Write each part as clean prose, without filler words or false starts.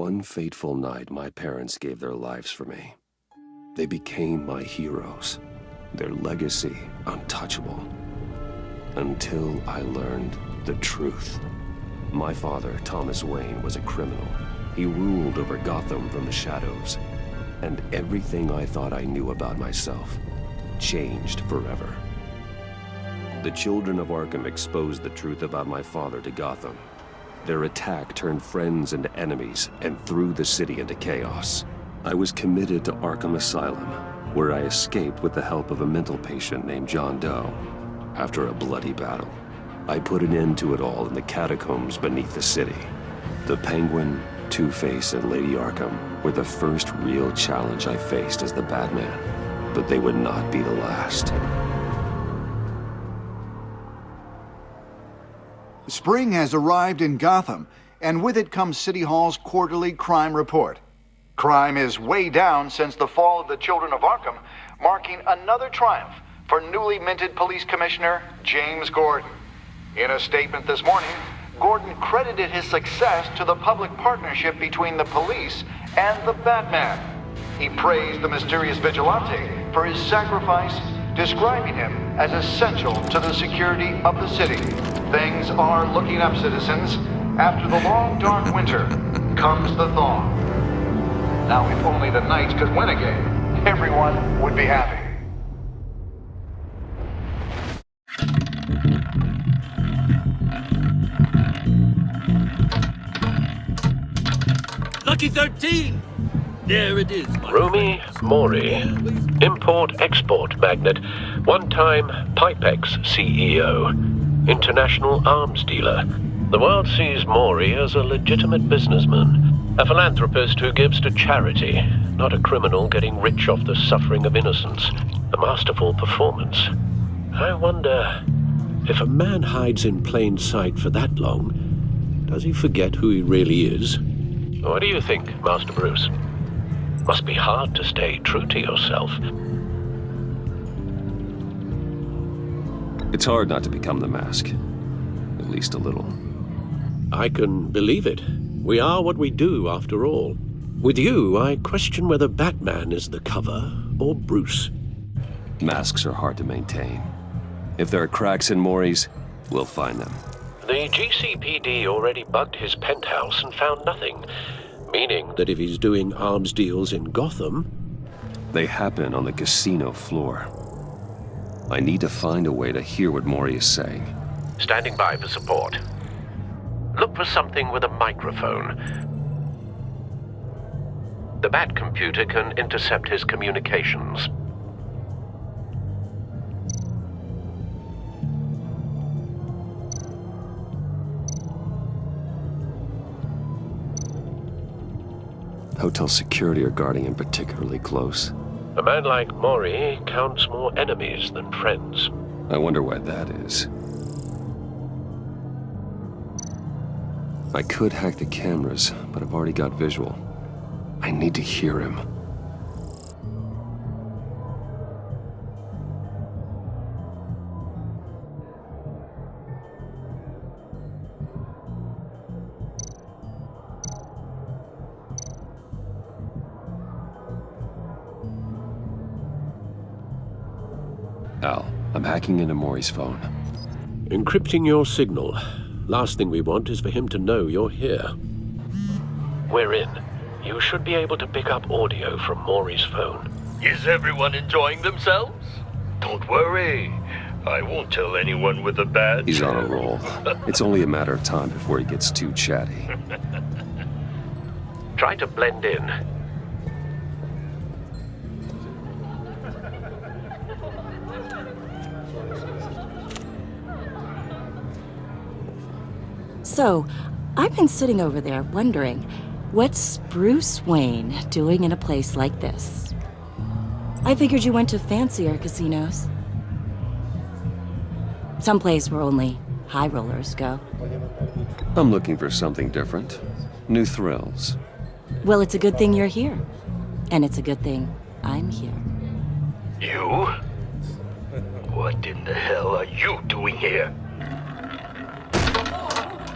One fateful night, my parents gave their lives for me. They became my heroes, their legacy untouchable. Until I learned the truth. My father, Thomas Wayne, was a criminal. He ruled over Gotham from the shadows. And everything I thought I knew about myself changed forever. The children of Arkham exposed the truth about my father to Gotham. Their attack turned friends into enemies and threw the city into chaos. I was committed to Arkham Asylum, where I escaped with the help of a mental patient named John Doe. After a bloody battle, I put an end to it all in the catacombs beneath the city. The Penguin, Two-Face, and Lady Arkham were the first real challenge I faced as the Batman, but they would not be the last. Spring has arrived in Gotham, and with it comes City Hall's quarterly crime report. Crime is way down since the fall of the Children of Arkham, marking another triumph for newly minted Police Commissioner James Gordon. In a statement this morning, Gordon credited his success to the public partnership between the police and the Batman. He praised the mysterious vigilante for his sacrifice, describing him as essential to the security of the city. Things are looking up, citizens. After the long, dark winter comes the thaw. Now, if only the Knights could win again, everyone would be happy. Lucky 13! There it is, my Rumi friends. Mori, import-export magnate, one-time Pipex CEO, international arms dealer. The world sees Mori as a legitimate businessman, a philanthropist who gives to charity, not a criminal getting rich off the suffering of innocence. A masterful performance. I wonder, if a man hides in plain sight for that long, does he forget who he really is? What do you think, Master Bruce? Must be hard to stay true to yourself. It's hard not to become the mask. At least a little. I can believe it. We are what we do, after all. With you, I question whether Batman is the cover or Bruce. Masks are hard to maintain. If there are cracks in Mori's, we'll find them. The GCPD already bugged his penthouse and found nothing. Meaning that if he's doing arms deals in Gotham... They happen on the casino floor. I need to find a way to hear what Mori is saying. Standing by for support. Look for something with a microphone. The Bat computer can intercept his communications. Hotel security are guarding him particularly close. A man like Mori counts more enemies than friends. I wonder why that is. I could hack the cameras, but I've already got visual. I need to hear him. Al, I'm hacking into Mori's phone. Encrypting your signal. Last thing we want is for him to know you're here. We're in. You should be able to pick up audio from Mori's phone. Is everyone enjoying themselves? Don't worry. I won't tell anyone with a badge. He's on a roll. It's only a matter of time before he gets too chatty. Try to blend in. So, I've been sitting over there wondering, what's Bruce Wayne doing in a place like this? I figured you went to fancier casinos. Someplace where only high rollers go. I'm looking for something different. New thrills. Well, it's a good thing you're here. And it's a good thing I'm here. You? What in the hell are you doing here?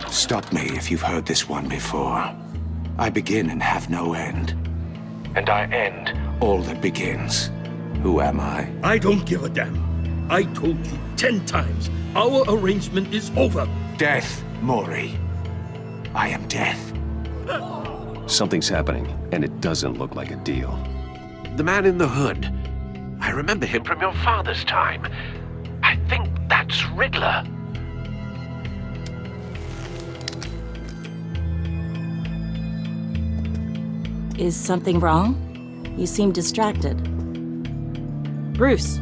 Stop me if you've heard this one before. I begin and have no end. And I end all that begins. Who am I? I don't give a damn. I told you 10 times. Our arrangement is over. Death, Maury. I am death. Something's happening, and it doesn't look like a deal. The man in the hood. I remember him from your father's time. I think that's Riddler. Is something wrong? You seem distracted. Bruce.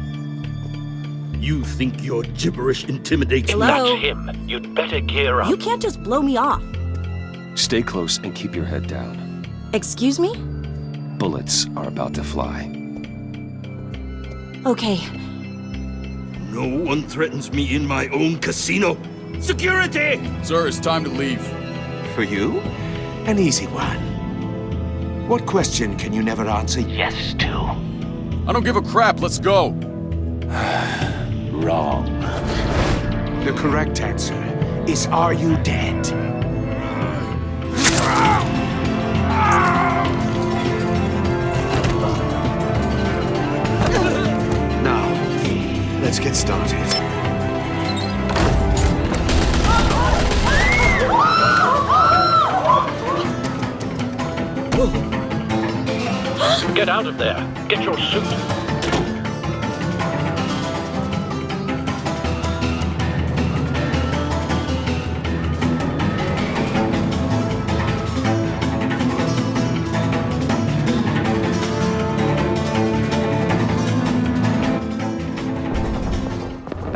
You think your gibberish intimidates Hello? me? That's him. You'd better gear up. You can't just blow me off. Stay close and keep your head down. Excuse me? Bullets are about to fly. Okay. No one threatens me in my own casino. Security! Sir, it's time to leave. For you? An easy one. What question can you never answer yes to? I don't give a crap, let's go. Wrong. The correct answer is, are you dead? Now, let's get started. Get out of there. Get your suit.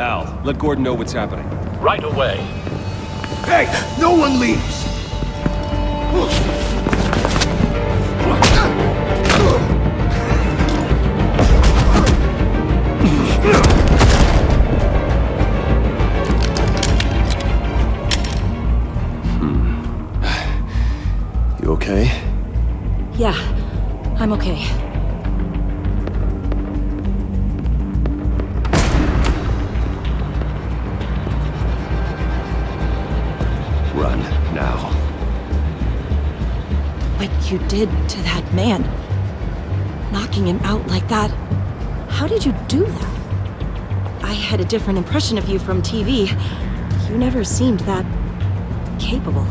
Al, let Gordon know what's happening. Right away. Hey, no one leaves! You okay? Yeah, I'm okay. Run, now. What you did to that man, knocking him out like that, how did you do that? I had a different impression of you from TV. You never seemed that capable.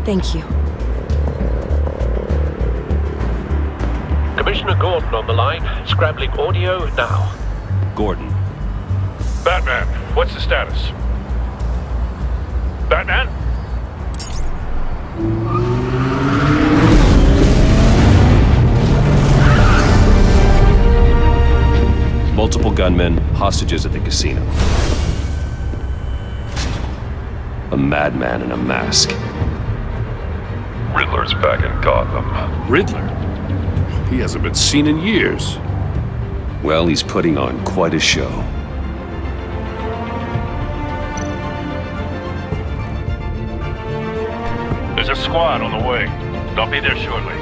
Thank you. Commissioner Gordon on the line. Scrabbling audio now. Gordon. Batman, what's the status? Batman? Multiple gunmen, hostages at the casino. A madman in a mask. Riddler's back in Gotham. Riddler? He hasn't been seen in years. Well, he's putting on quite a show. There's a squad on the way. They'll be there shortly.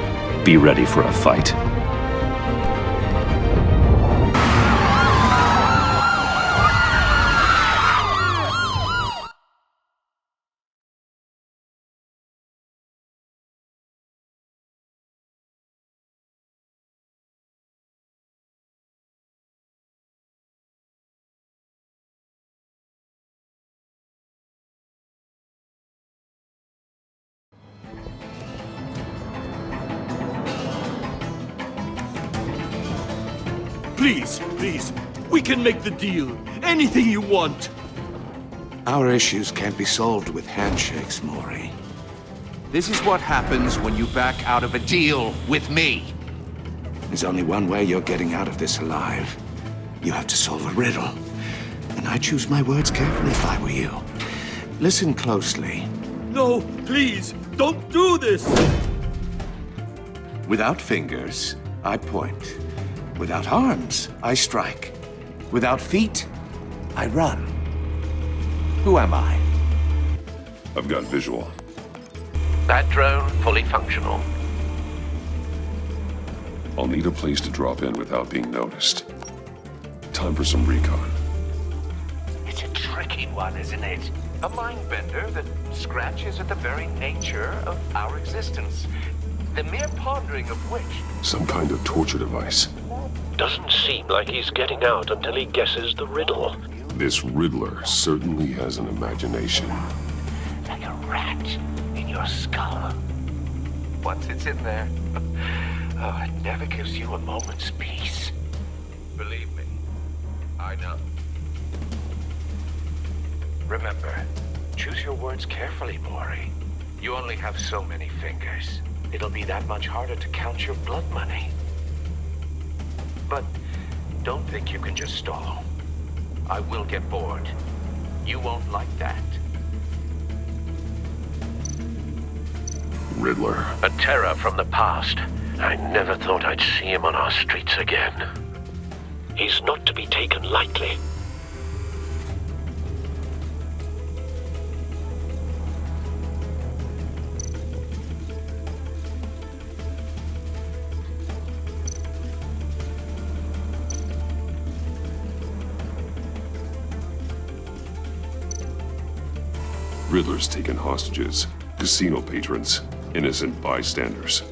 Be ready for a fight. Please, please, we can make the deal. Anything you want. Our issues can't be solved with handshakes, Maury. This is what happens when you back out of a deal with me. There's only one way you're getting out of this alive. You have to solve a riddle. And I choose my words carefully if I were you. Listen closely. No, please, don't do this. Without fingers, I point. Without arms, I strike. Without feet, I run. Who am I? I've got visual. That drone fully functional. I'll need a place to drop in without being noticed. Time for some recon. tricky one, isn't it? A mind bender that scratches at the very nature of our existence. The mere pondering of which... Some kind of torture device. Doesn't seem like he's getting out until he guesses the riddle. This Riddler certainly has an imagination. like a rat in your skull. Once it's in there, oh, it never gives you a moment's peace. Believe me, I know. Remember, choose your words carefully, Maury. You only have so many fingers. It'll be that much harder to count your blood money. But don't think you can just stall. I will get bored. You won't like that. Riddler. A terror from the past. I never thought I'd see him on our streets again. He's not to be taken lightly. Riddler's taken hostages, casino patrons, innocent bystanders.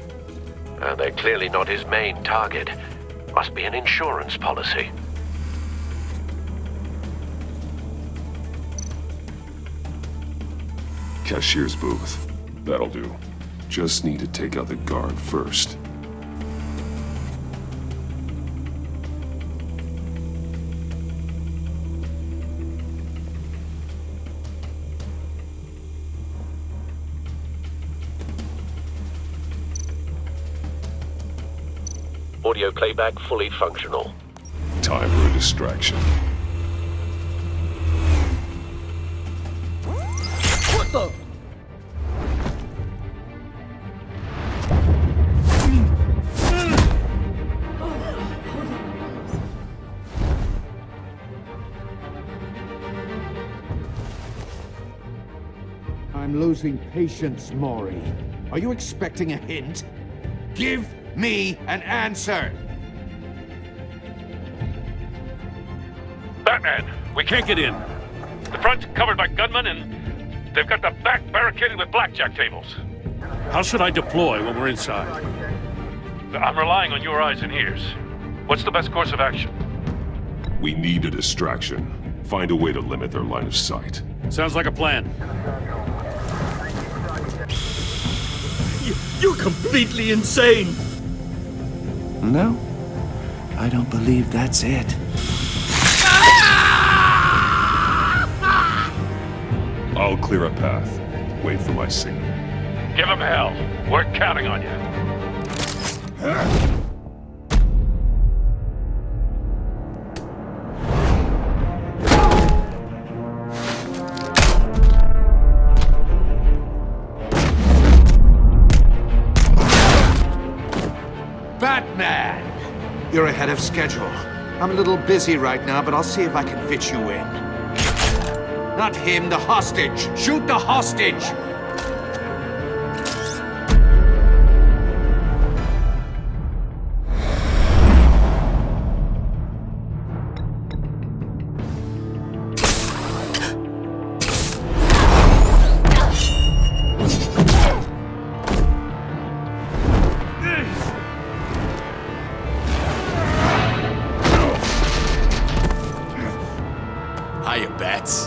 They're clearly not his main target. Must be an insurance policy. Cashier's booth. That'll do. Just need to take out the guard first. Audio playback fully functional. Time for a distraction. What the? I'm losing patience, Maury. Are you expecting a hint? Give me an answer! Batman, we can't get in. The front's covered by gunmen, and they've got the back barricaded with blackjack tables. How should I deploy when we're inside? I'm relying on your eyes and ears. What's the best course of action? We need a distraction. Find a way to limit their line of sight. Sounds like a plan. You're completely insane! No, I don't believe that's it. I'll clear a path. Wait for my signal. Give him hell. We're counting on you. Batman! You're ahead of schedule. I'm a little busy right now, but I'll see if I can fit you in. Not him, the hostage! Shoot the hostage! Hiya, Bats.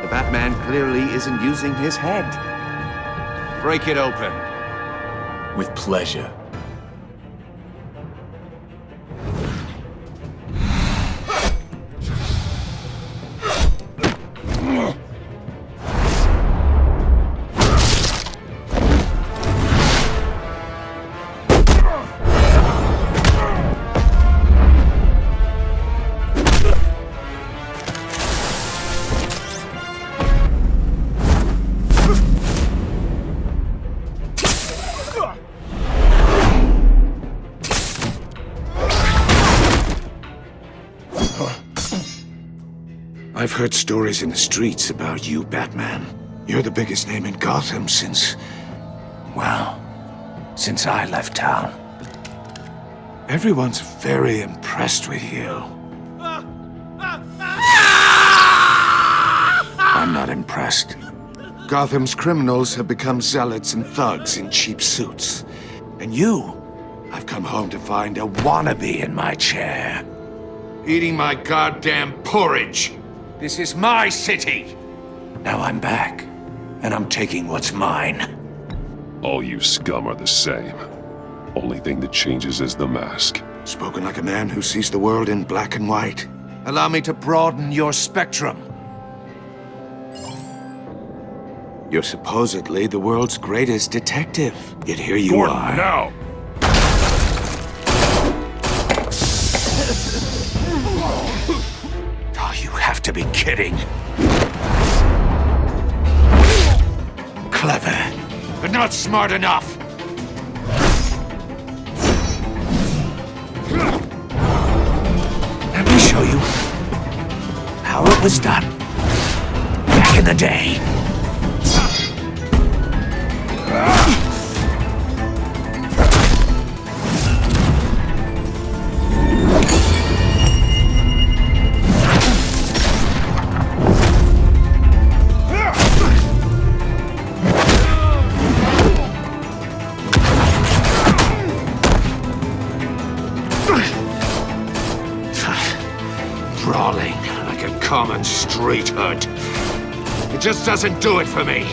The Batman clearly isn't using his head. Break it open. With pleasure. I've heard stories in the streets about you, Batman. You're the biggest name in Gotham since I left town. Everyone's very impressed with you. I'm not impressed. Gotham's criminals have become zealots and thugs in cheap suits. And you, I've come home to find a wannabe in my chair. Eating my goddamn porridge. This is my city. Now I'm back, and I'm taking what's mine. All you scum are the same. Only thing that changes is the mask. Spoken like a man who sees the world in black and white. Allow me to broaden your spectrum. You're supposedly the world's greatest detective. Yet here you Gordon, are. now! Oh, you have to be kidding. Clever, but not smart enough. Let me show you how it was done back in the day. Brawling like a common street hood. It just doesn't do it for me.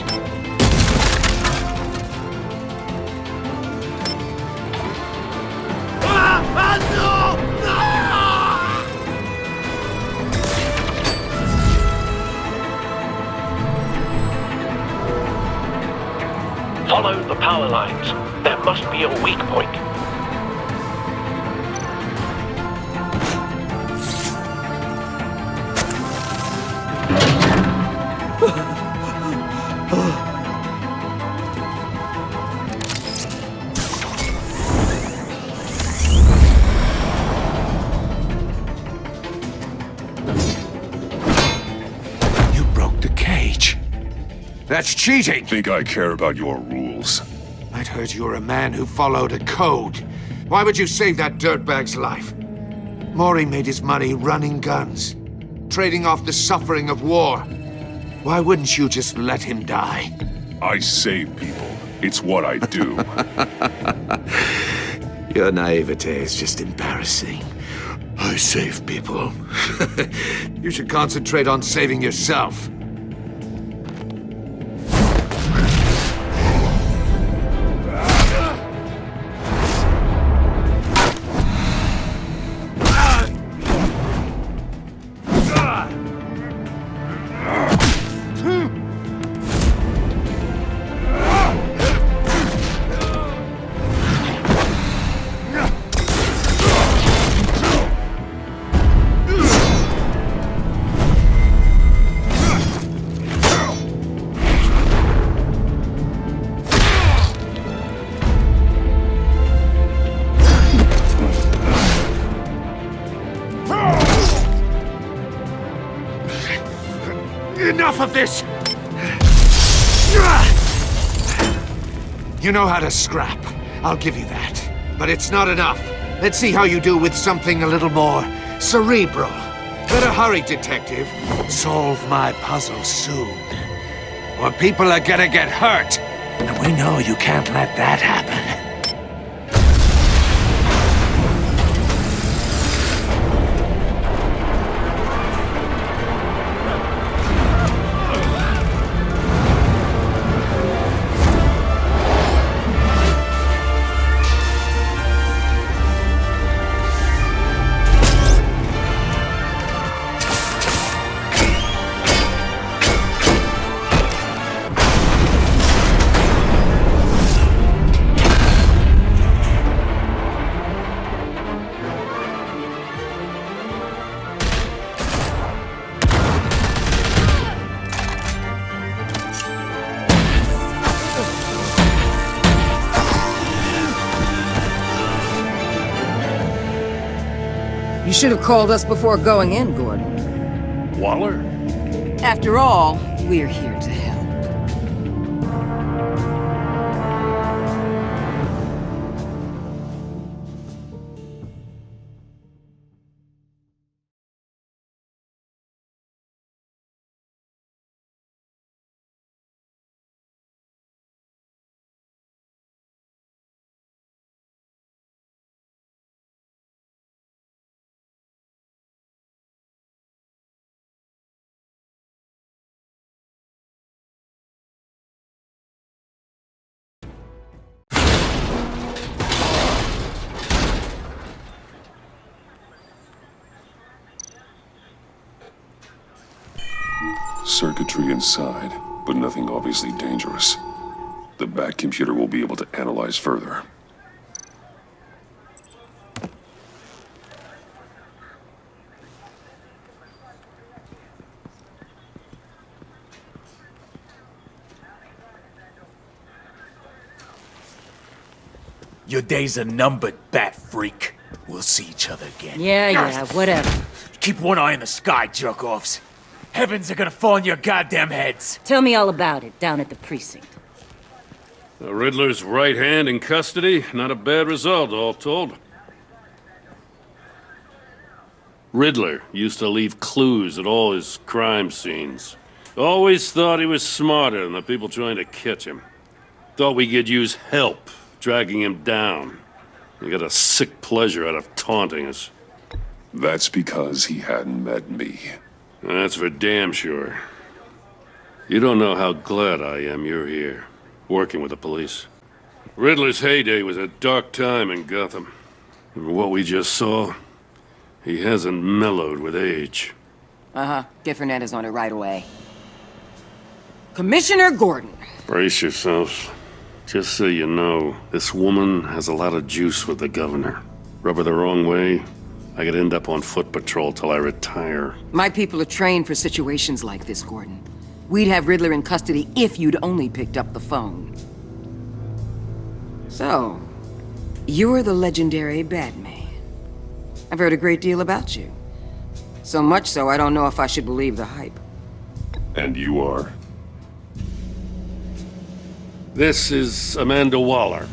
Follow the power lines. There must be a weak point. You broke the cage. That's cheating! Think I care about your rules? I'd heard you were a man who followed a code. Why would you save that dirtbag's life? Mori made his money running guns, trading off the suffering of war. Why wouldn't you just let him die? I save people. It's what I do. Your naivete is just embarrassing. I save people. You should concentrate on saving yourself. Enough of this! You know how to scrap. I'll give you that. But it's not enough. Let's see how you do with something a little more cerebral. Better hurry, detective. Solve my puzzle soon. Or people are gonna get hurt. And we know you can't let that happen. You should have called us before going in, Gordon. Waller? After all, we're here to help. Circuitry inside, but nothing obviously dangerous. The back computer will be able to analyze further. Your days are numbered, bat freak. We'll see each other again. Yeah, whatever. Keep one eye in the sky, jerk-offs. Heavens are gonna fall on your goddamn heads. Tell me all about it down at the precinct. The Riddler's right hand in custody. Not a bad result, all told. Riddler used to leave clues at all his crime scenes. Always thought he was smarter than the people trying to catch him. Thought we could use help dragging him down. He got a sick pleasure out of taunting us. That's because he hadn't met me. That's for damn sure. You don't know how glad I am you're here, working with the police. Riddler's heyday was a dark time in Gotham. And what we just saw, he hasn't mellowed with age. Get Fernandez on it right away. Commissioner Gordon. Brace yourselves. Just so you know, this woman has a lot of juice with the governor. Rub her the wrong way, I could end up on foot patrol till I retire. My people are trained for situations like this, Gordon. We'd have Riddler in custody if you'd only picked up the phone. So, you're the legendary Batman. I've heard a great deal about you. So much so, I don't know if I should believe the hype. And you are? This is Amanda Waller,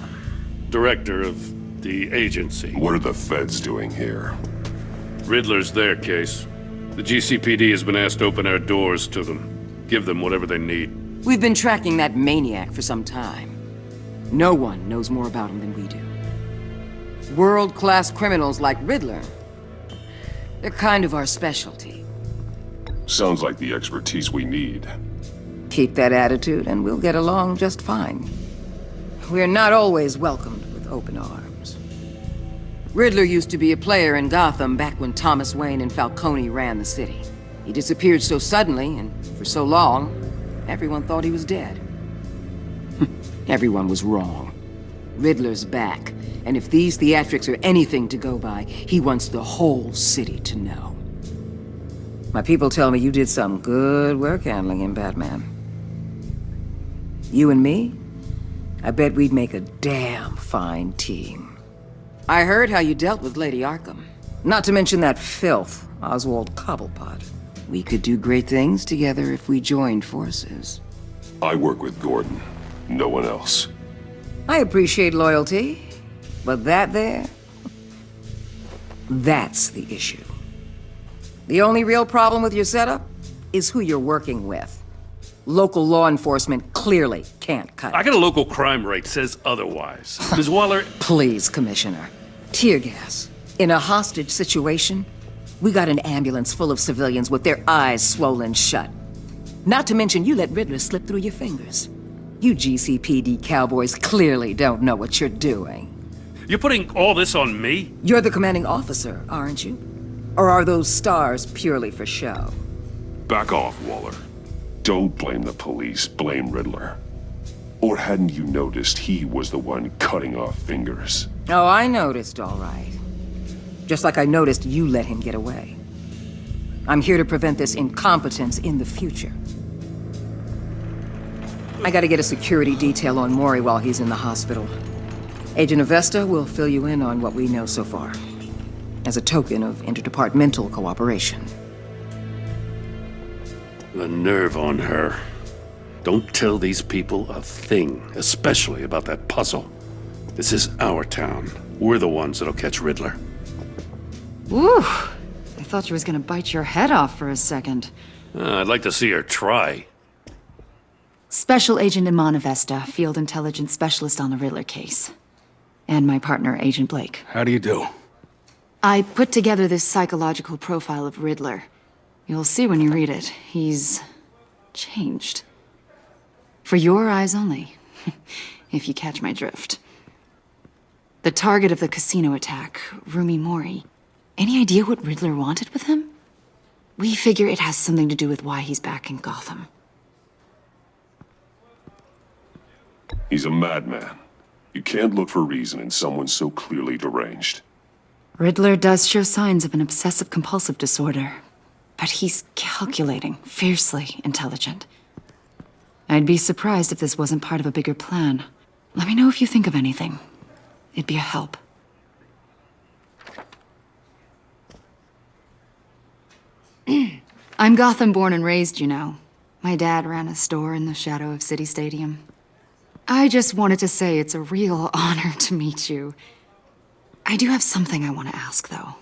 director of the agency. What are the feds doing here? Riddler's their case. The GCPD has been asked to open our doors to them. Give them whatever they need. We've been tracking that maniac for some time. No one knows more about him than we do. World-class criminals like Riddler. They're kind of our specialty. Sounds like the expertise we need. Keep that attitude and we'll get along just fine. We're not always welcomed with open arms. Riddler used to be a player in Gotham back when Thomas Wayne and Falcone ran the city. He disappeared so suddenly and for so long, everyone thought he was dead. Everyone was wrong. Riddler's back, and if these theatrics are anything to go by, he wants the whole city to know. My people tell me you did some good work handling him, Batman. You and me? I bet we'd make a damn fine team. I heard how you dealt with Lady Arkham. Not to mention that filth, Oswald Cobblepot. We could do great things together if we joined forces. I work with Gordon. No one else. I appreciate loyalty, but that there... that's the issue. The only real problem with your setup is who you're working with. Local law enforcement clearly can't cut it. I got a local crime rate says otherwise. Ms. Waller... Please, Commissioner. Tear gas. In a hostage situation, we got an ambulance full of civilians with their eyes swollen shut. Not to mention you let Riddler slip through your fingers. You GCPD cowboys clearly don't know what you're doing. You're putting all this on me? You're the commanding officer, aren't you? Or are those stars purely for show? Back off, Waller. Don't blame the police, blame Riddler. Or hadn't you noticed he was the one cutting off fingers? Oh, I noticed, all right. Just like I noticed you let him get away. I'm here to prevent this incompetence in the future. I gotta get a security detail on Maury while he's in the hospital. Agent Avesta will fill you in on what we know so far, as a token of interdepartmental cooperation. The nerve on her. Don't tell these people a thing, especially about that puzzle. This is our town. We're the ones that'll catch Riddler. Woo! I thought you was gonna bite your head off for a second. I'd like to see her try. Special Agent Iman Avesta, Field Intelligence Specialist on the Riddler case. And my partner, Agent Blake. How do you do? I put together this psychological profile of Riddler. You'll see when you read it. He's changed. For your eyes only, if you catch my drift. The target of the casino attack, Rumi Mori. Any idea what Riddler wanted with him? We figure it has something to do with why he's back in Gotham. He's a madman. You can't look for reason in someone so clearly deranged. Riddler does show signs of an obsessive-compulsive disorder, but he's calculating, fiercely intelligent. I'd be surprised if this wasn't part of a bigger plan. Let me know if you think of anything. It'd be a help. I'm Gotham born and raised, you know. My dad ran a store in the shadow of City Stadium. I just wanted to say it's a real honor to meet you. I do have something I want to ask, though.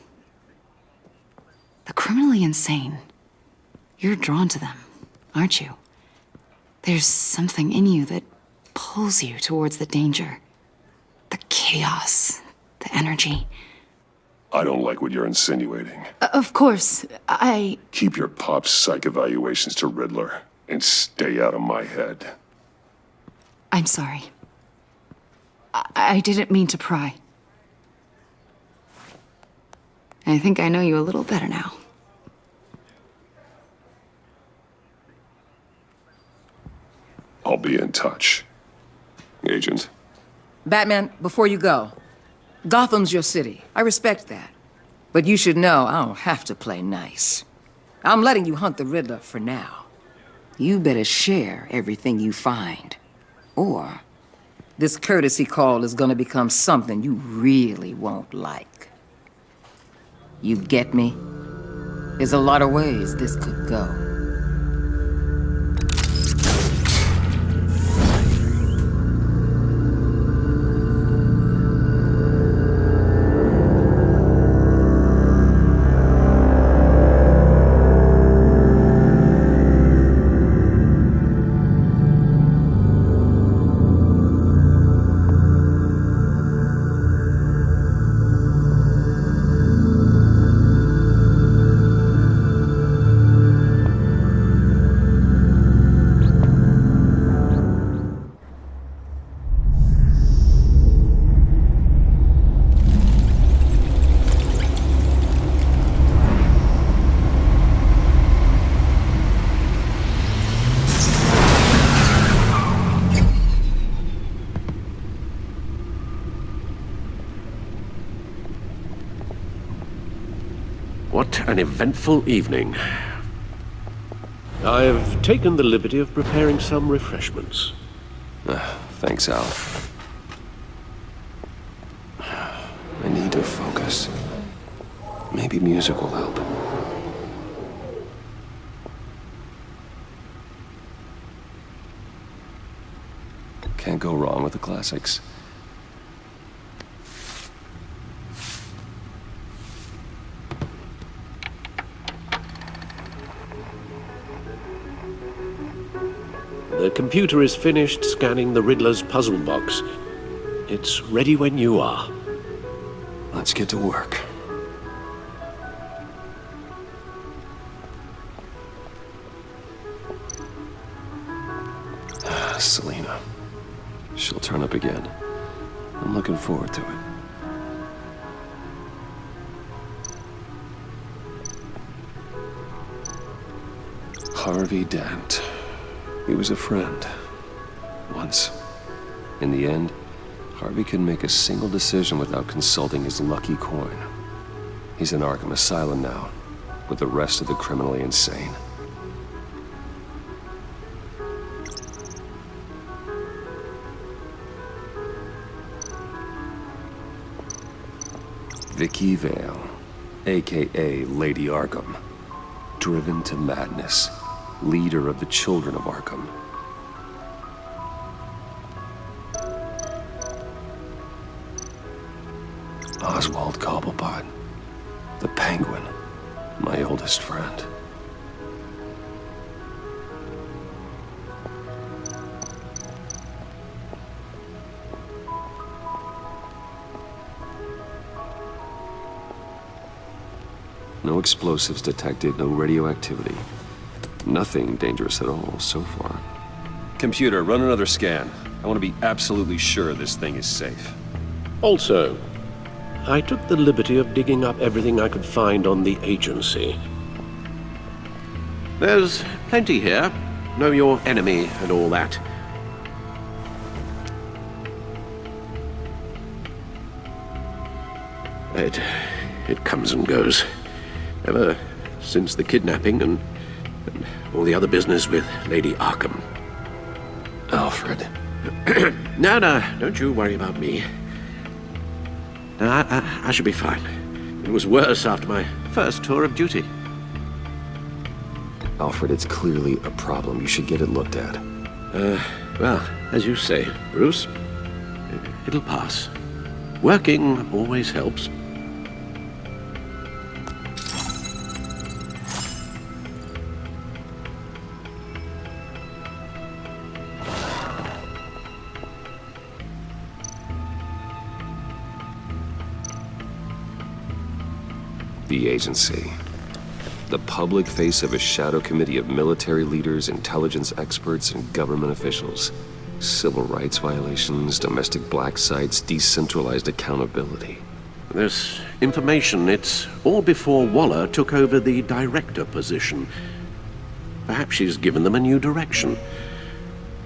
The criminally insane. You're drawn to them, aren't you? There's something in you that pulls you towards the danger. The chaos, the energy. I don't like what you're insinuating. Of course, Keep your pop psych evaluations to Riddler and stay out of my head. I'm sorry. I didn't mean to pry. I think I know you a little better now. I'll be in touch. Agent. Batman, before you go, Gotham's your city. I respect that. But you should know I don't have to play nice. I'm letting you hunt the Riddler for now. You better share everything you find. Or this courtesy call is gonna become something you really won't like. You get me? There's a lot of ways this could go. What an eventful evening. I've taken the liberty of preparing some refreshments. Thanks, Al. I need to focus. Maybe music will help. Can't go wrong with the classics. The computer is finished scanning the Riddler's puzzle box. It's ready when you are. Let's get to work. Selina. She'll turn up again. I'm looking forward to it. Harvey Dent. He was a friend. Once. In the end, Harvey couldn't make a single decision without consulting his lucky coin. He's in Arkham Asylum now, with the rest of the criminally insane. Vicky Vale, aka Lady Arkham, driven to madness, leader of the children of Arkham. Oswald Cobblepot, the Penguin, my oldest friend. No explosives detected, no radioactivity. Nothing dangerous at all so far. Computer, run another scan. I want to be absolutely sure this thing is safe. Also, I took the liberty of digging up everything I could find on the agency. There's plenty here. Know your enemy and all that. It comes and goes. Ever since the kidnapping and all the other business with Lady Arkham. Alfred. No, don't you worry about me. No, I should be fine. It was worse after my first tour of duty. Alfred, it's clearly a problem. You should get it looked at. Well, as you say, Bruce, it'll pass. Working always helps. The agency. The public face of a shadow committee of military leaders, intelligence experts, and government officials. Civil rights violations, domestic black sites, decentralized accountability. This information, it's all before Waller took over the director position. Perhaps she's given them a new direction.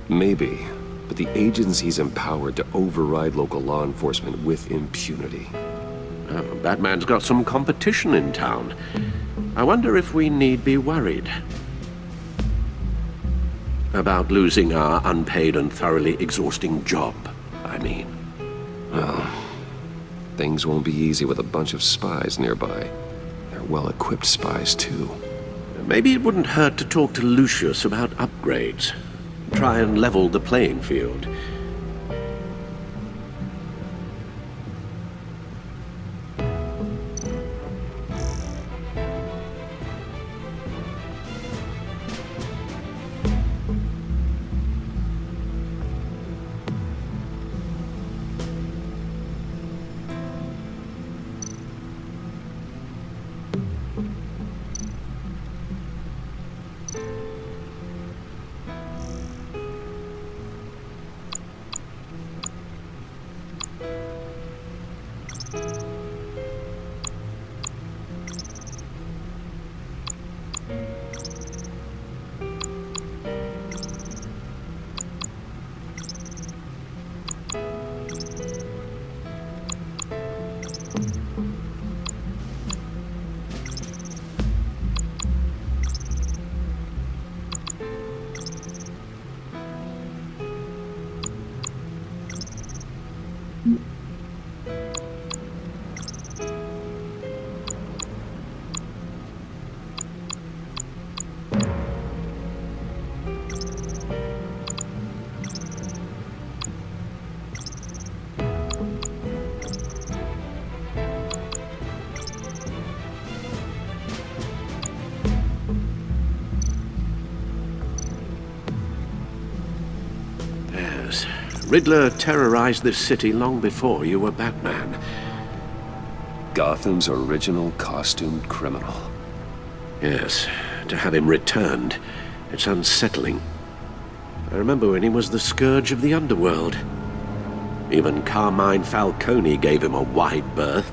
Maybe, but the agency's empowered to override local law enforcement with impunity. Batman's got some competition in town. I wonder if we need be worried about losing our unpaid and thoroughly exhausting job, I mean. Well, things won't be easy with a bunch of spies nearby. They're well-equipped spies, too. Maybe it wouldn't hurt to talk to Lucius about upgrades. Try and level the playing field. Riddler terrorized this city long before you were Batman. Gotham's original costumed criminal. Yes, to have him returned, it's unsettling. I remember when he was the scourge of the underworld. Even Carmine Falcone gave him a wide berth.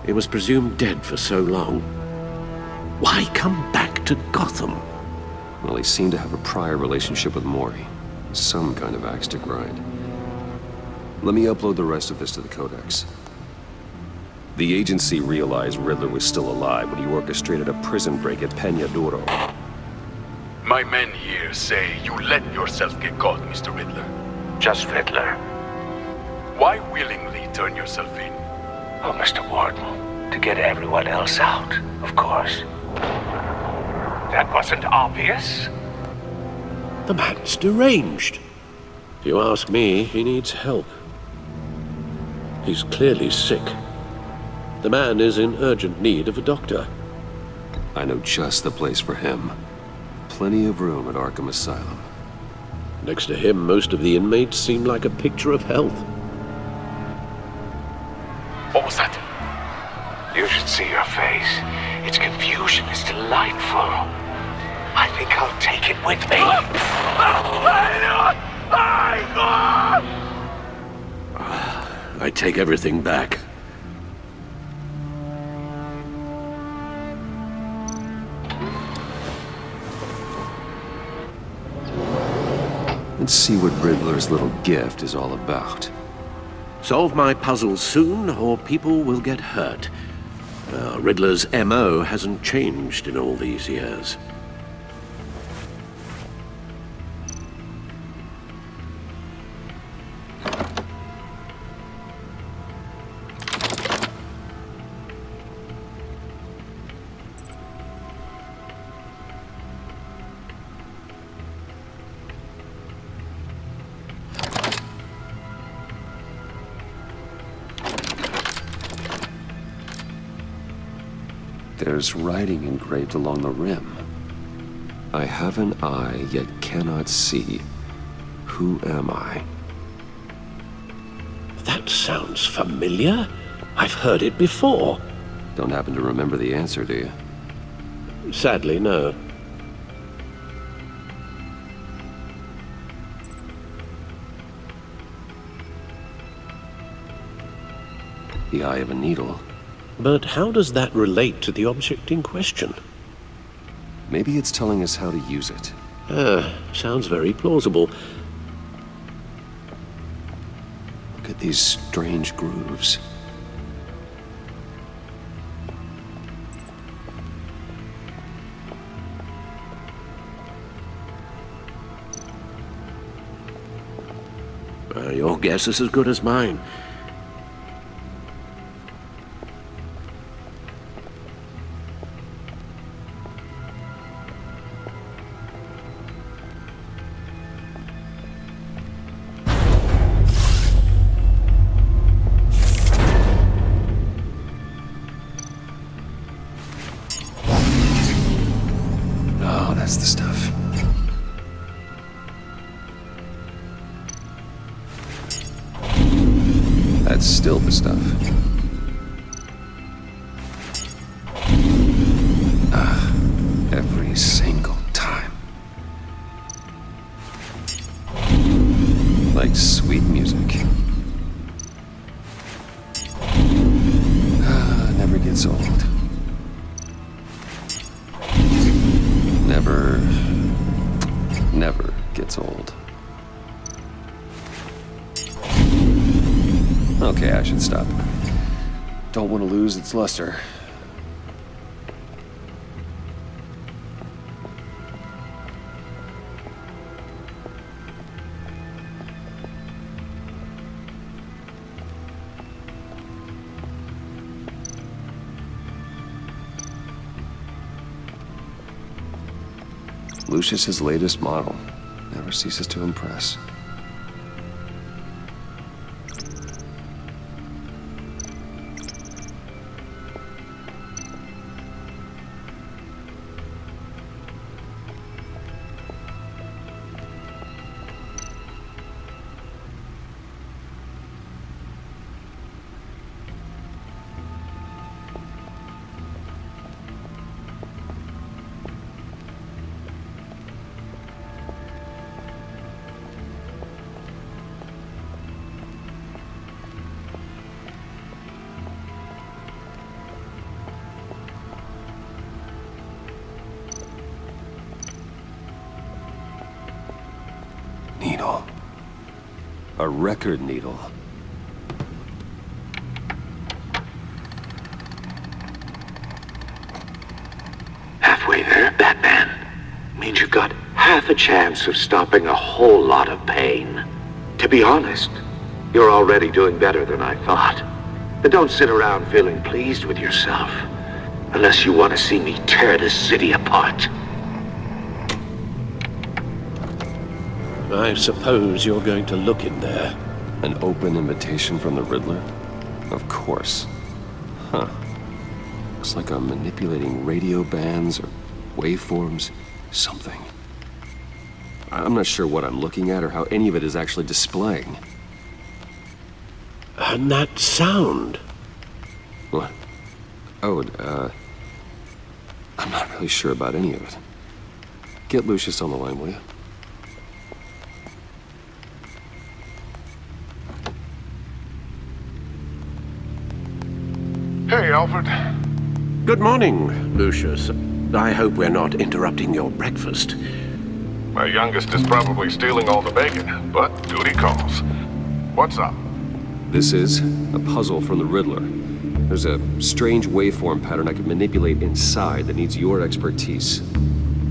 He was presumed dead for so long. Why come back to Gotham? Well, he seemed to have a prior relationship with Mori. Some kind of axe to grind. Let me upload the rest of this to the Codex. The agency realized Riddler was still alive when he orchestrated a prison break at Peña Duro. My men here say you let yourself get caught, Mr. Riddler. Just Riddler. Why willingly turn yourself in? Oh, Mr. Warden, to get everyone else out, of course. That wasn't obvious. The man's deranged. If you ask me, he needs help. He's clearly sick. The man is in urgent need of a doctor. I know just the place for him. Plenty of room at Arkham Asylum. Next to him, most of the inmates seem like a picture of health. What was that? You should see your face. Its confusion is delightful. I think I'll take it with me. I take everything back. and see what Riddler's little gift is all about. Solve my puzzles soon, or people will get hurt. Riddler's MO hasn't changed in all these years. There's writing engraved along the rim. I have an eye, yet cannot see. Who am I? That sounds familiar. I've heard it before. Don't happen to remember the answer, do you? Sadly, no. The eye of a needle. But how does that relate to the object in question? Maybe it's telling us how to use it. Sounds very plausible. Look at these strange grooves. Your guess is as good as mine. Oh, that's the stuff. That's still the stuff. Every single time. Like sweet music. Never gets old. Never gets old. Okay, I should stop. Don't want to lose its luster. Lucius's latest model never ceases to impress. Needle. A record needle. Halfway there, Batman. Means you've got half a chance of stopping a whole lot of pain. To be honest, you're already doing better than I thought. But don't sit around feeling pleased with yourself. Unless you want to see me tear this city apart. I suppose you're going to look in there. An open invitation from the Riddler? Of course. Huh. Looks like I'm manipulating radio bands or waveforms. Something. I'm not sure what I'm looking at or how any of it is actually displaying. And that sound. What? Oh, I'm not really sure about any of it. Get Lucius on the line, will you? Hey, Alfred. Good morning, Lucius. I hope we're not interrupting your breakfast. My youngest is probably stealing all the bacon, but duty calls. What's up? This is a puzzle from the Riddler. There's a strange waveform pattern I can manipulate inside that needs your expertise.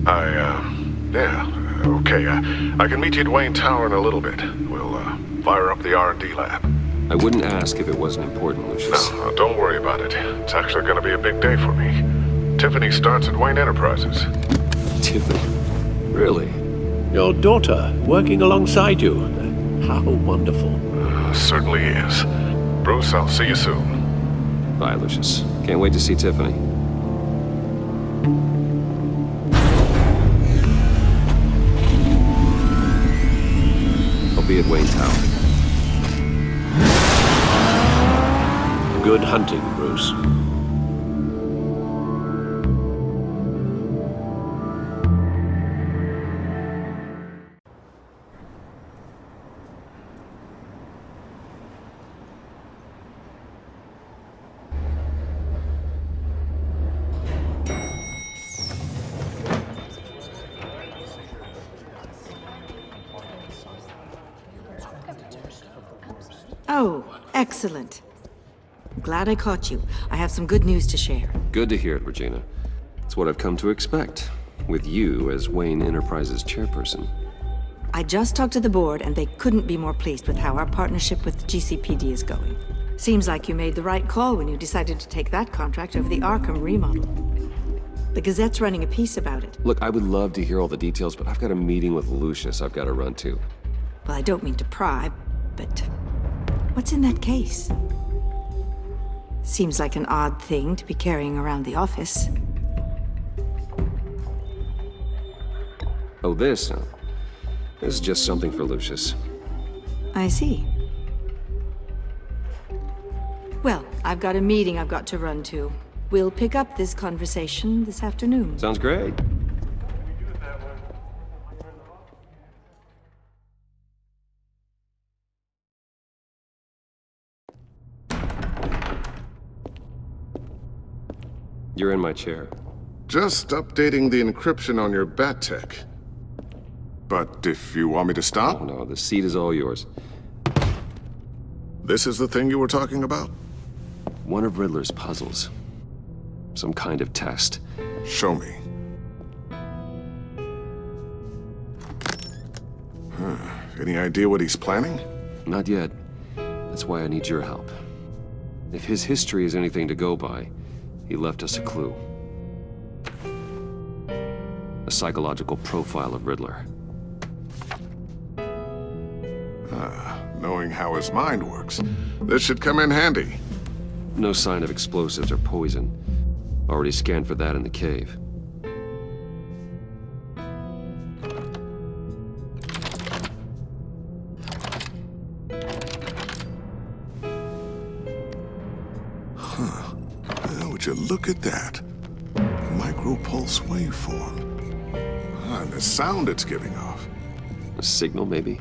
Yeah, okay. I can meet you at Wayne Tower in a little bit. We'll, fire up the R&D lab. I wouldn't ask if it wasn't important, Lucius. No, don't worry about it. It's actually gonna be a big day for me. Tiffany starts at Wayne Enterprises. Tiffany? Really? Your daughter, working alongside you. How wonderful. Certainly is. Bruce, I'll see you soon. Bye, Lucius. Can't wait to see Tiffany. I'll be at Wayne Tower. Good hunting, Bruce. Oh, excellent. Glad I caught you. I have some good news to share. Good to hear it, Regina. It's what I've come to expect, with you as Wayne Enterprises chairperson. I just talked to the board, and they couldn't be more pleased with how our partnership with GCPD is going. Seems like you made the right call when you decided to take that contract over the Arkham remodel. The Gazette's running a piece about it. Look, I would love to hear all the details, but I've got a meeting with Lucius I've got to run to. Well, I don't mean to pry, but what's in that case? Seems like an odd thing to be carrying around the office. Oh, this? This is just something for Lucius. I see. Well, I've got a meeting I've got to run to. We'll pick up this conversation this afternoon. Sounds great. You're in my chair. Just updating the encryption on your bat tech. But if you want me to stop? Oh, no, the seat is all yours. This is the thing you were talking about? One of Riddler's puzzles. Some kind of test. Show me. Any idea what he's planning? Not yet. That's why I need your help. If his history is anything to go by, he left us a clue. A psychological profile of Riddler. Knowing how his mind works, this should come in handy. No sign of explosives or poison. Already scanned for that in the cave. Would you look at that? Micropulse waveform. And the sound it's giving off. A signal, maybe?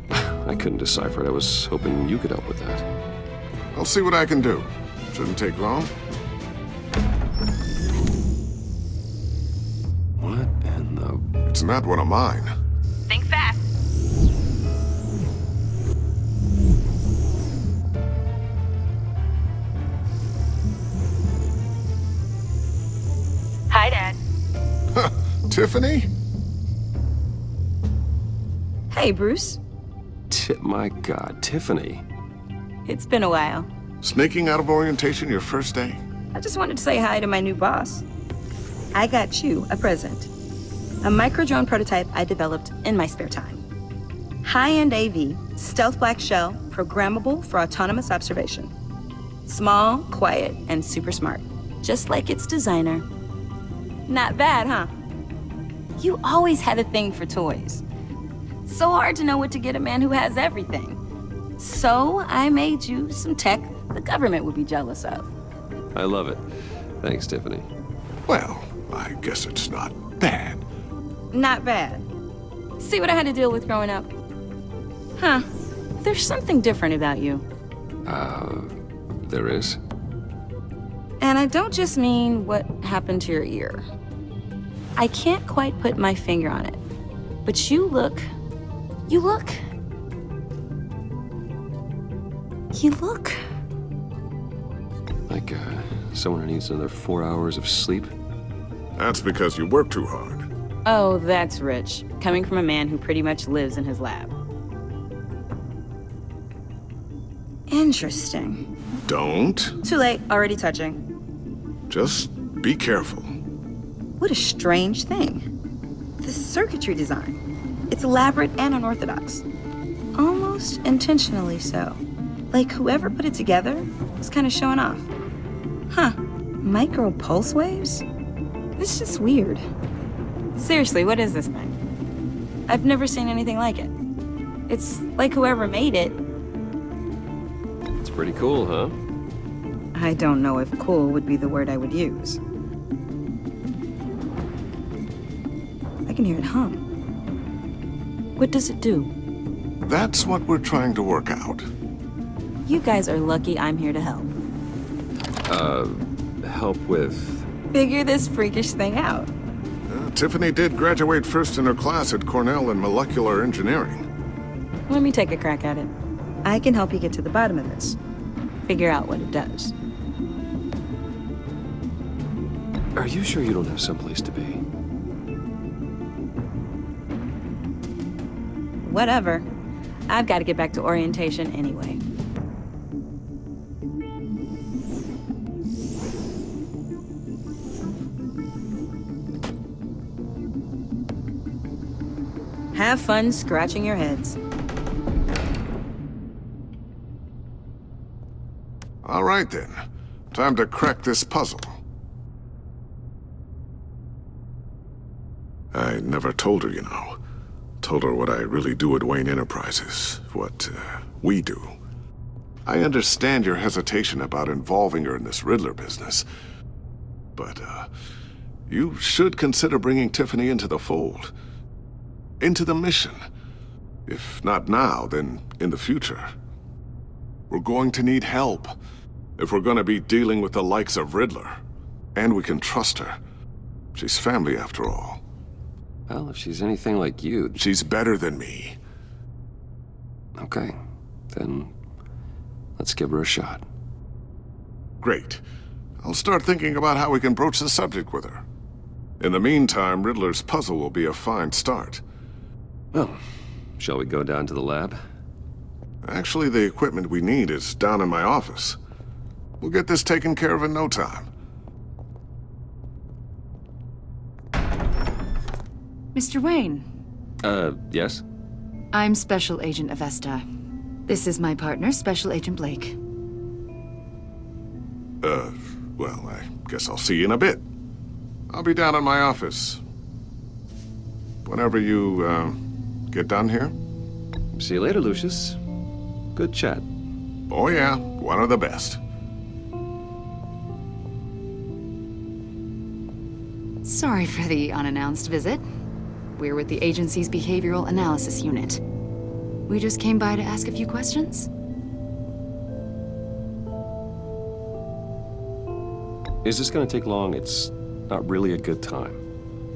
I couldn't decipher it. I was hoping you could help with that. I'll see what I can do. Shouldn't take long. What in the... It's not one of mine. Think fast. Hi, Dad. Tiffany? Hey, Bruce. My God, Tiffany. It's been a while. Sneaking out of orientation your first day? I just wanted to say hi to my new boss. I got you a present. A micro-drone prototype I developed in my spare time. High-end AV, stealth black shell, programmable for autonomous observation. Small, quiet, and super smart. Just like its designer. Not bad, huh? You always had a thing for toys. So hard to know what to get a man who has everything. So I made you some tech the government would be jealous of. I love it. Thanks, Tiffany. Well, I guess it's not bad. Not bad. See what I had to deal with growing up? Huh. There's something different about you. There is? And I don't just mean what happened to your ear. I can't quite put my finger on it. But you look... You look... Like, someone who needs another 4 hours of sleep? That's because you work too hard. Oh, that's rich. Coming from a man who pretty much lives in his lab. Interesting. Don't. Too late, already touching. Just be careful. What a strange thing. The circuitry design. It's elaborate and unorthodox. Almost intentionally so. Like whoever put it together was kind of showing off. Huh. Micro pulse waves? This is just weird. Seriously, what is this thing? I've never seen anything like it. It's like whoever made it. It's pretty cool, huh? I don't know if cool would be the word I would use. I can hear it hum. What does it do? That's what we're trying to work out. You guys are lucky I'm here to help. Help with... Figure this freakish thing out. Tiffany did graduate first in her class at Cornell in molecular engineering. Let me take a crack at it. I can help you get to the bottom of this. Figure out what it does. Are you sure you don't have someplace to be? Whatever. I've got to get back to orientation anyway. Have fun scratching your heads. All right then. Time to crack this puzzle. I never told her, you know. Told her what I really do at Wayne Enterprises. What, we do. I understand your hesitation about involving her in this Riddler business. But, you should consider bringing Tiffany into the fold. Into the mission. If not now, then in the future. We're going to need help if we're going to be dealing with the likes of Riddler. And we can trust her. She's family after all. Well, if she's anything like you... She's better than me. Okay, then let's give her a shot. Great. I'll start thinking about how we can broach the subject with her. In the meantime, Riddler's puzzle will be a fine start. Well, shall we go down to the lab? Actually, the equipment we need is down in my office. We'll get this taken care of in no time. Mr. Wayne. Yes? I'm Special Agent Avesta. This is my partner, Special Agent Blake. Well, I guess I'll see you in a bit. I'll be down in my office. Whenever you, get done here. See you later, Lucius. Good chat. Oh yeah, one of the best. Sorry for the unannounced visit. We're with the agency's Behavioral Analysis Unit. We just came by to ask a few questions. Is this gonna take long? It's not really a good time.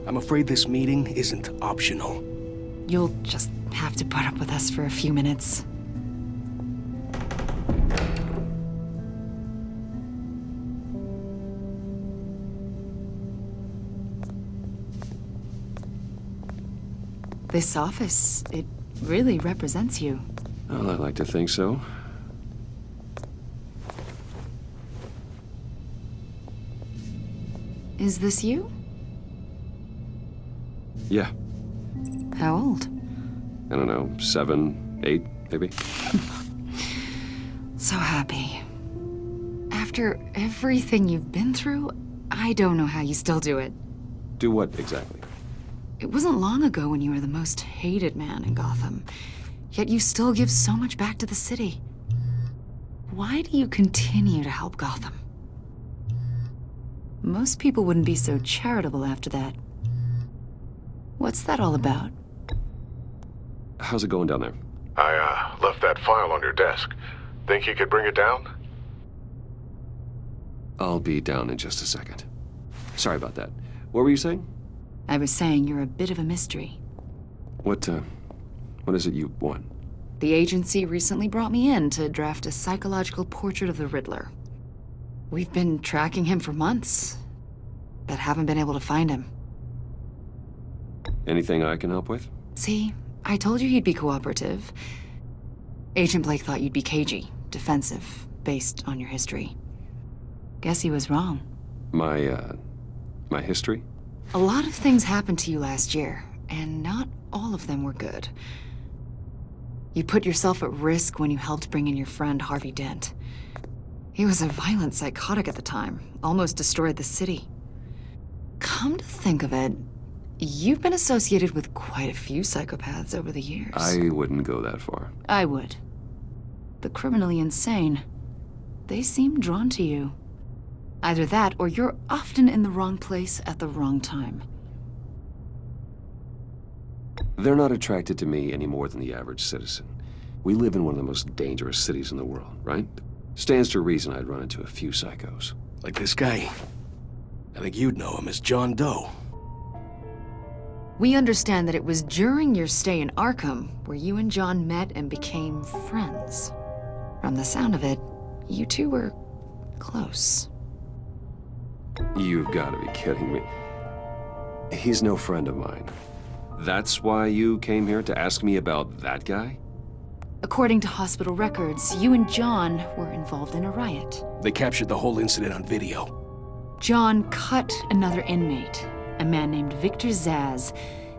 I'm afraid this meeting isn't optional. You'll just have to put up with us for a few minutes. This office, it really represents you. Well, I'd like to think so. Is this you? Yeah. How old? I don't know, 7, 8, maybe? So happy. After everything you've been through, I don't know how you still do it. Do what exactly? It wasn't long ago when you were the most hated man in Gotham, yet you still give so much back to the city. Why do you continue to help Gotham? Most people wouldn't be so charitable after that. What's that all about? How's it going down there? I, left that file on your desk. Think you could bring it down? I'll be down in just a second. Sorry about that. What were you saying? I was saying you're a bit of a mystery. What is it you want? The agency recently brought me in to draft a psychological portrait of the Riddler. We've been tracking him for months, but haven't been able to find him. Anything I can help with? See, I told you he'd be cooperative. Agent Blake thought you'd be cagey, defensive, based on your history. Guess he was wrong. My history? A lot of things happened to you last year, and not all of them were good. You put yourself at risk when you helped bring in your friend Harvey Dent. He was a violent psychotic at the time, almost destroyed the city. Come to think of it, you've been associated with quite a few psychopaths over the years. I wouldn't go that far. I would. The criminally insane. They seem drawn to you. Either that, or you're often in the wrong place at the wrong time. They're not attracted to me any more than the average citizen. We live in one of the most dangerous cities in the world, right? Stands to reason I'd run into a few psychos. Like this guy. I think you'd know him as John Doe. We understand that it was during your stay in Arkham where you and John met and became friends. From the sound of it, you two were close. You've got to be kidding me. He's no friend of mine. That's why you came here to ask me about that guy? According to hospital records, you and John were involved in a riot. They captured the whole incident on video. John cut another inmate, a man named Victor Zaz.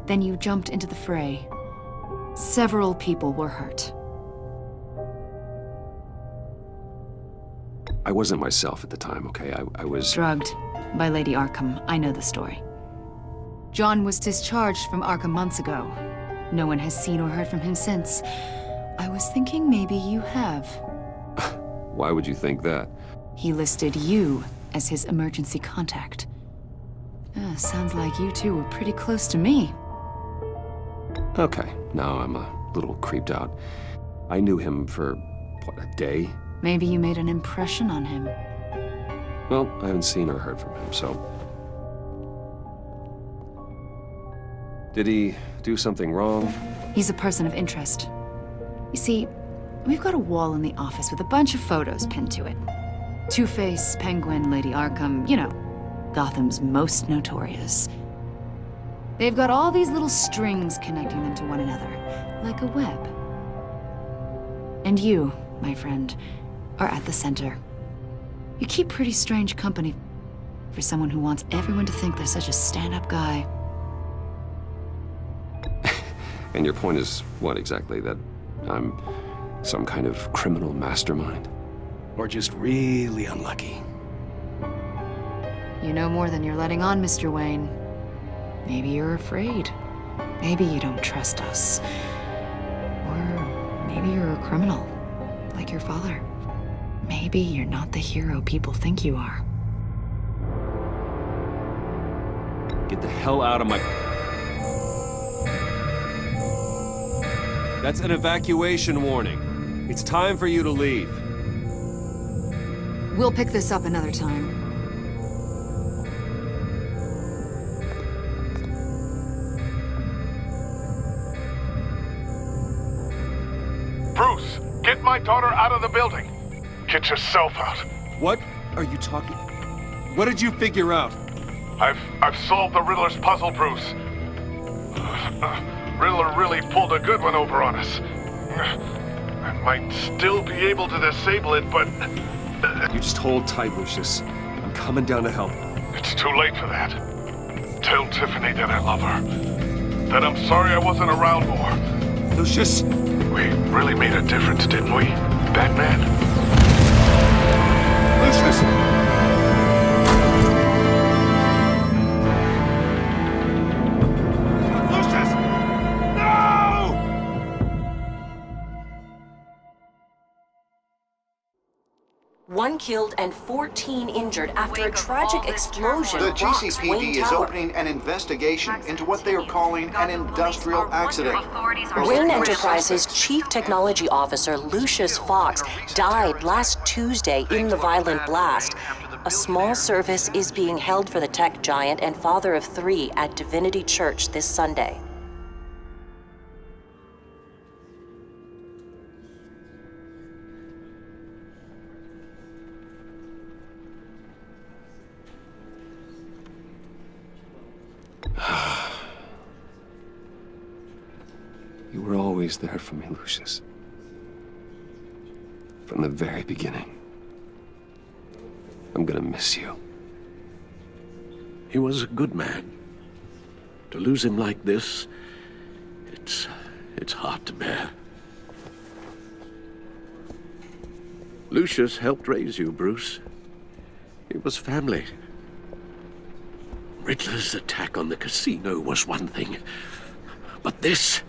Then you jumped into the fray. Several people were hurt. I wasn't myself at the time, okay? I was... Drugged by Lady Arkham. I know the story. John was discharged from Arkham months ago. No one has seen or heard from him since. I was thinking maybe you have. Why would you think that? He listed you as his emergency contact. Sounds like you two were pretty close to me. Okay, now I'm a little creeped out. I knew him for, what, a day? Maybe you made an impression on him. Well, I haven't seen or heard from him, so... Did he do something wrong? He's a person of interest. You see, we've got a wall in the office with a bunch of photos pinned to it. Two-Face, Penguin, Lady Arkham, you know, Gotham's most notorious. They've got all these little strings connecting them to one another, like a web. And you, my friend, are at the center. You keep pretty strange company for someone who wants everyone to think they're such a stand-up guy. And your point is what exactly? That I'm some kind of criminal mastermind? Or just really unlucky? You know more than you're letting on, Mr. Wayne. Maybe you're afraid. Maybe you don't trust us. Or maybe you're a criminal, like your father. Maybe you're not the hero people think you are. Get the hell out of my... That's an evacuation warning. It's time for you to leave. We'll pick this up another time. Bruce, get my daughter out of the building. Get yourself out. What are you talking... What did you figure out? I've solved the Riddler's puzzle, Bruce. Riddler really pulled a good one over on us. I might still be able to disable it, but... You just hold tight, Lucius. I'm coming down to help. It's too late for that. Tell Tiffany that I love her. That I'm sorry I wasn't around more. Lucius! We really made a difference, didn't we, Batman? Lucius! One killed and 14 injured after a tragic explosion. The rocks GCPD Wayne is Tower. opening an investigation into what they are calling an industrial accident. Wayne Enterprises' Chief Technology Officer Lucius Fox died last Tuesday in the violent blast. A small service is being held for the tech giant and father of 3 at Divinity Church this Sunday. You were always there for me, Lucius. From the very beginning. I'm gonna miss you. He was a good man. To lose him like this, it's hard to bear. Lucius helped raise you, Bruce. It was family. Riddler's attack on the casino was one thing, but this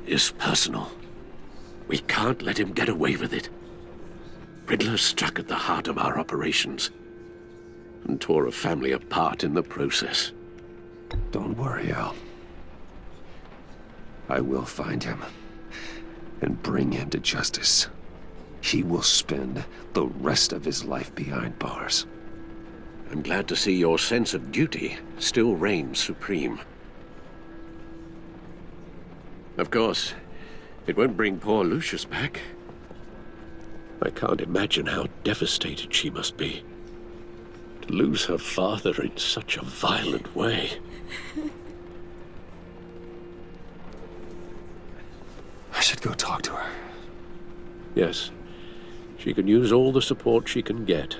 is personal. We can't let him get away with it. Riddler struck at the heart of our operations and tore a family apart in the process. Don't worry, Al. I will find him and bring him to justice. He will spend the rest of his life behind bars. I'm glad to see your sense of duty still reigns supreme. Of course, it won't bring poor Lucius back. I can't imagine how devastated she must be. To lose her father in such a violent way. I should go talk to her. Yes, she can use all the support she can get.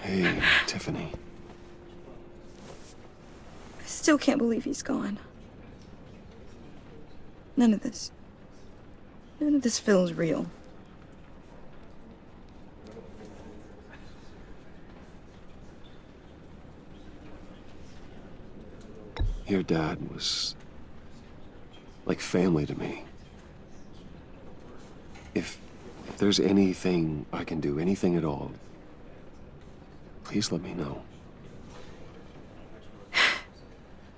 Hey, Tiffany. I still can't believe he's gone. None of this feels real. Your dad was like family to me. If there's anything I can do, anything at all, please let me know.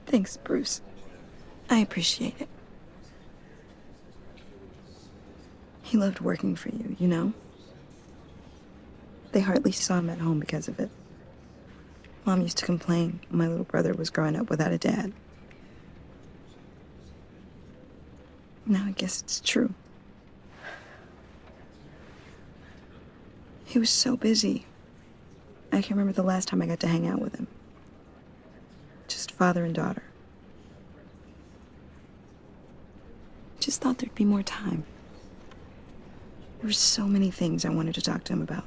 Thanks, Bruce. I appreciate it. He loved working for you, you know? They hardly saw him at home because of it. Mom used to complain my little brother was growing up without a dad. Now I guess it's true. He was so busy. I can't remember the last time I got to hang out with him. Just father and daughter. Just thought there'd be more time. There were so many things I wanted to talk to him about.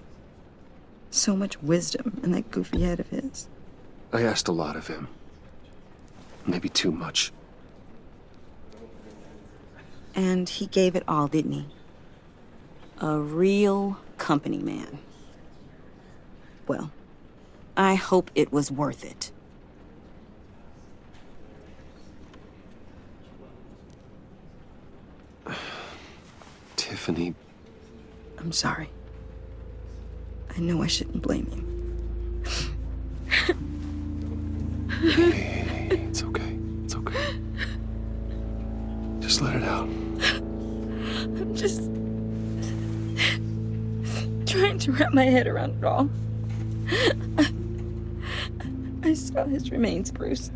So much wisdom in that goofy head of his. I asked a lot of him. Maybe too much. And he gave it all, didn't he? A real company man. Well, I hope it was worth it. Tiffany. I'm sorry. I know I shouldn't blame you. Hey, it's okay. It's okay. Just let it out. I'm just trying to wrap my head around it all. I saw his remains, Bruce.